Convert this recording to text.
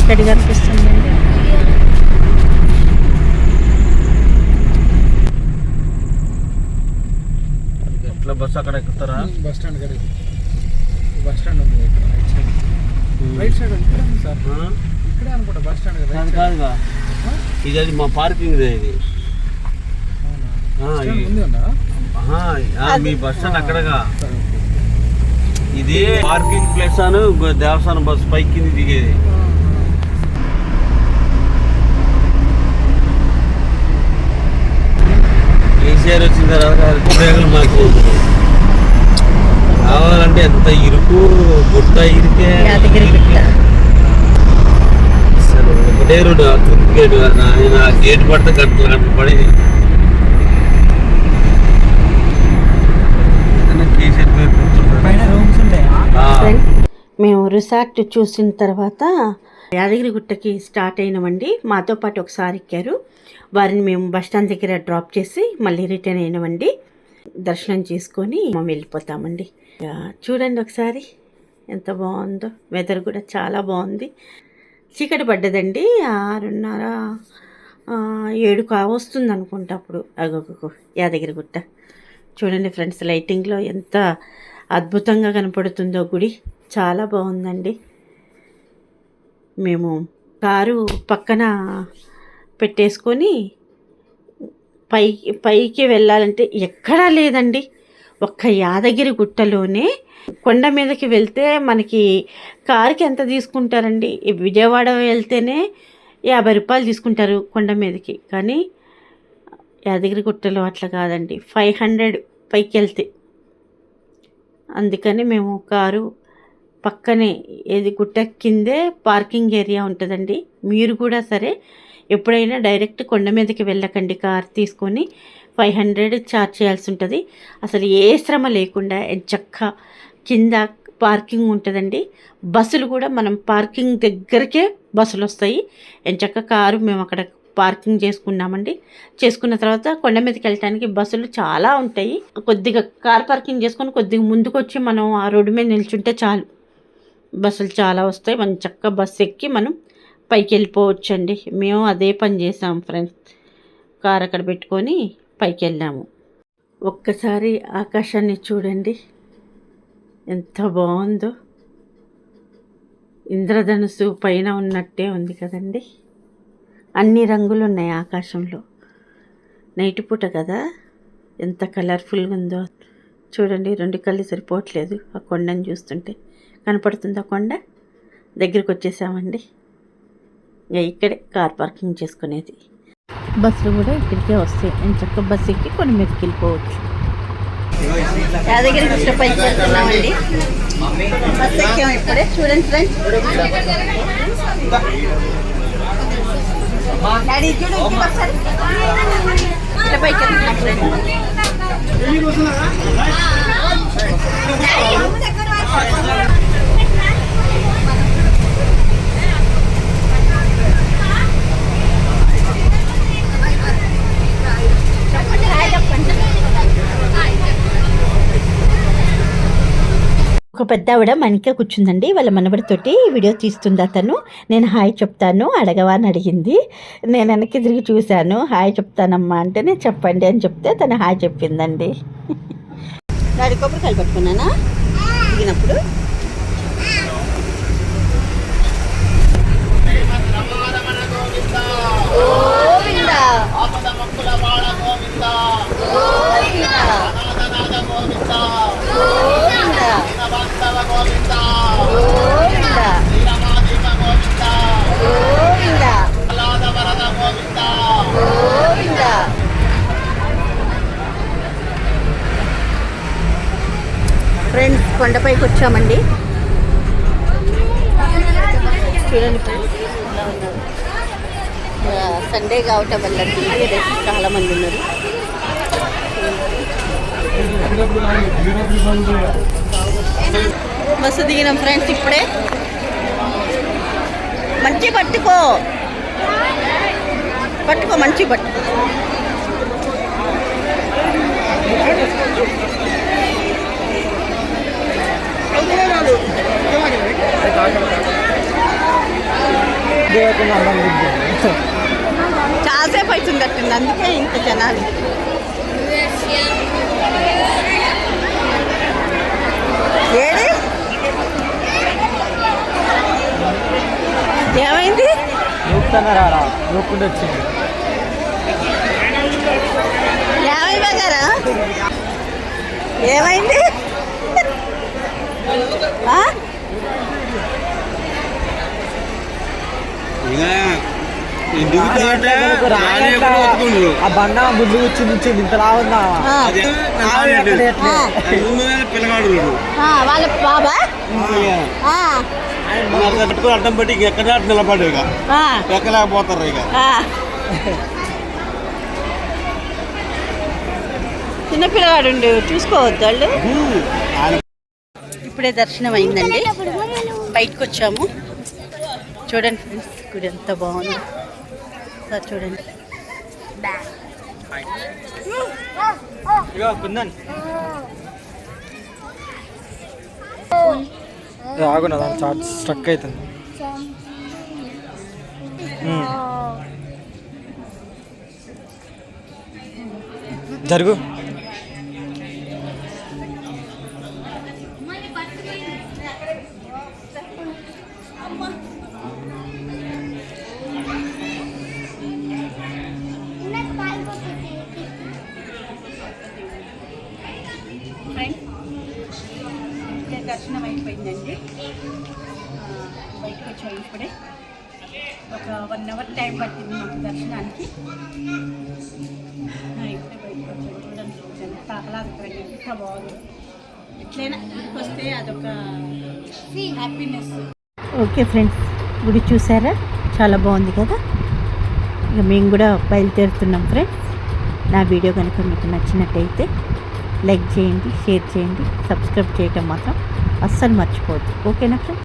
చీకటిగా అనిపిస్తుందండి. ఎట్లా బస్సు అక్కడ ఎక్కుతారా? బస్ స్టాండ్ కదా, బస్ స్టాండ్ ఉంది ఇక్కడ రైట్ సైడ్ ఉంది సార్. ఇక్కడే అనుకుంటా బస్ స్టాండ్ కదా. కాదుగా, ఇది అది మా పార్కింగ్ ఇది. మీ బస్ స్టాండ్ అక్కడగా. ఇది పార్కింగ్ ప్లేస్ అని దేవస్థానం బస్సు పైకి దిగేది. కేసీఆర్ వచ్చిన తర్వాత ఉపయోగం మాకు కావాలంటే ఎంత ఇరుకు గుట్ట ఇరికే. అసలు ఒకటే రోడ్డు గేట్, గేట్ పడితే గంటలు పడేది. మేము రిసార్ట్ చూసిన తర్వాత యాదగిరిగుట్టకి స్టార్ట్ అయినామండి. మాతో పాటు ఒకసారి ఎక్కారు. వారిని మేము బస్టాండ్ దగ్గర డ్రాప్ చేసి మళ్ళీ రిటర్న్ అయినామండి. దర్శనం చేసుకొని మేము వెళ్ళిపోతామండి. చూడండి ఒకసారి ఎంత బాగుందో. వెదర్ కూడా చాలా బాగుంది. చీకటి పడ్డదండి. 6:30 7 కావస్తుంది అనుకుంటా. అప్పుడు అగొక యాదగిరిగుట్ట చూడండి ఫ్రెండ్స్, లైటింగ్లో ఎంత అద్భుతంగా కనపడుతుందో గుడి. చాలా బాగుందండి. మేము కారు పక్కన పెట్టేసుకొని పైకి వెళ్ళాలంటే ఎక్కడా లేదండి. ఒక్క యాదగిరిగుట్టలోనే కొండ మీదకి వెళ్తే మనకి కారుకి ఎంత తీసుకుంటారండి? విజయవాడ వెళ్తేనే 50 రూపాయలు తీసుకుంటారు కొండ మీదకి. కానీ యాదగిరిగుట్టలో అట్లా కాదండి, 500 పైకి వెళ్తే. అందుకని మేము కారు పక్కనే, ఏది గుట్ట కిందే పార్కింగ్ ఏరియా ఉంటుందండి. మీరు కూడా సరే ఎప్పుడైనా డైరెక్ట్ కొండ మీదకి వెళ్ళకండి. కార్ తీసుకొని 500 ఛార్జ్ చేయాల్సి ఉంటుంది. అసలు ఏ శ్రమ లేకుండా చక్కగా కింద పార్కింగ్ ఉంటుందండి. బస్సులు కూడా మనం పార్కింగ్ దగ్గరకే బస్సులు వస్తాయి. చక్కగా కారు మేము అక్కడ పార్కింగ్ చేసుకున్నామండి. చేసుకున్న తర్వాత కొండ మీదకి వెళ్ళటానికి బస్సులు చాలా ఉంటాయి. కొద్దిగా కార్ పార్కింగ్ చేసుకొని కొద్దిగా ముందుకు వచ్చి మనం ఆ రోడ్డు మీద నిల్చుంటే చాలు, బస్సులు చాలా వస్తాయి. మనం చక్కగా బస్సు ఎక్కి మనం పైకి వెళ్ళిపోవచ్చండి. మేము అదే పని చేసాము ఫ్రెండ్స్. కార్ అక్కడ పెట్టుకొని పైకి వెళ్ళాము. ఒక్కసారి ఆకాశాన్ని చూడండి ఎంత బాగుందో. ఇంద్రధనుసు పైన ఉన్నట్టే ఉంది కదండి. అన్ని రంగులు ఉన్నాయి ఆకాశంలో. నైట్ పూట కదా, ఎంత కలర్ఫుల్గా ఉందో చూడండి. 2 కళ్ళు సరిపోవట్లేదు ఆ కొండని చూస్తుంటే. కనపడుతుంది ఆ కొండ. దగ్గరికి వచ్చేసామండి. ఇక్కడే కార్ పార్కింగ్ చేసుకునేది. బస్సులు కూడా ఇక్కడికే వస్తాయి. చక్కగా బస్సు ఎక్కి కొండ మీదకి వెళ్ళిపోవచ్చు. యాదగిరి గుట్ట పైకి వెళ్తున్నామండి. బస్సు ఎక్కాము ఇప్పుడే. చూడండి ఫ్రెండ్స్, డాడీ చూడు ఒకసారి ఇట్లా పైకి వెళ్తున్నాం ఫ్రెండ్స్. ఒక పెద్ద ఆవిడ మనకే కూర్చుందండి. వాళ్ళ మనవడితోటి వీడియో తీస్తుంది. అతను నేను హాయ్ చెప్తాను అడగవా అని అడిగింది. నేను వెనక్కి తిరిగి చూశాను. హాయ్ చెప్తానమ్మా అంటే నేను చెప్పండి అని చెప్తే తను హాయ్ చెప్పిందండి. దాడి కొబ్బరికాయలు పట్టుకున్నానా దిగినప్పుడు. ఫ్రెండ్స్ కొండపైకి వచ్చామండి. చూడండి ఫ్రెండ్స్ ఇలా ఉన్నారు. సండే కావటం వల్ల చాలా మంది ఉన్నారు. బస్సు దిగినాం ఫ్రెండ్స్ ఇప్పుడే. మంచి పట్టుకో మంచి పట్టుకో. చాలాసేపు అవుతుందట్టుంది, అందుకే ఇంత జనాలు. ఏడి ఏమైంది? వచ్చింది ఏమైంది బజారా? ఏమైంది? ఆ బండ బుద్ధి వచ్చింది ఇంతలా ఉందా పిల్లగాడు వాళ్ళ బాబా అడ్డం పెట్టి ఎక్కడ నిలబడు ఇక ఎక్కలేకపోతారు ఇక. చిన్నపిల్లగాడు చూసుకోవద్దు వాళ్ళు. ఇప్పుడే దర్శనం అయిందండి, బయటకు వచ్చాము. చూడండి ఫ్రెండ్స్, గుడి ఎంత బాగుంది సార్, చూడండి. ఆగున్నా చార్జ్ స్ట్రక్ అవుతుంది. జరుగు. దర్శనం అయిపోయిందండి, బయటకు వచ్చాము. ఇప్పుడే ఒక 1 అవర్ టైం పట్టింది మాకు దర్శనానికి. ఇప్పుడే బయటకు వచ్చాము. చూడండి ఎంత ఆహ్లాదకరంగా, ఎంత బాగుంది. ఎట్లయినా ఇంటికి వస్తే అదొక హ్యాపీనెస్. ఓకే ఫ్రెండ్స్, గుడి చూసారా, చాలా బాగుంది కదా. ఇక మేము కూడా బయలుదేరుతున్నాం ఫ్రెండ్స్. నా వీడియో కనుక మీకు నచ్చినట్టయితే లైక్ చేయండి, షేర్ చేయండి, సబ్స్క్రైబ్ చేయటం మాత్రం అస్సలు మర్చిపోవద్దు. ఓకేనా ఫ్రెండ్స్?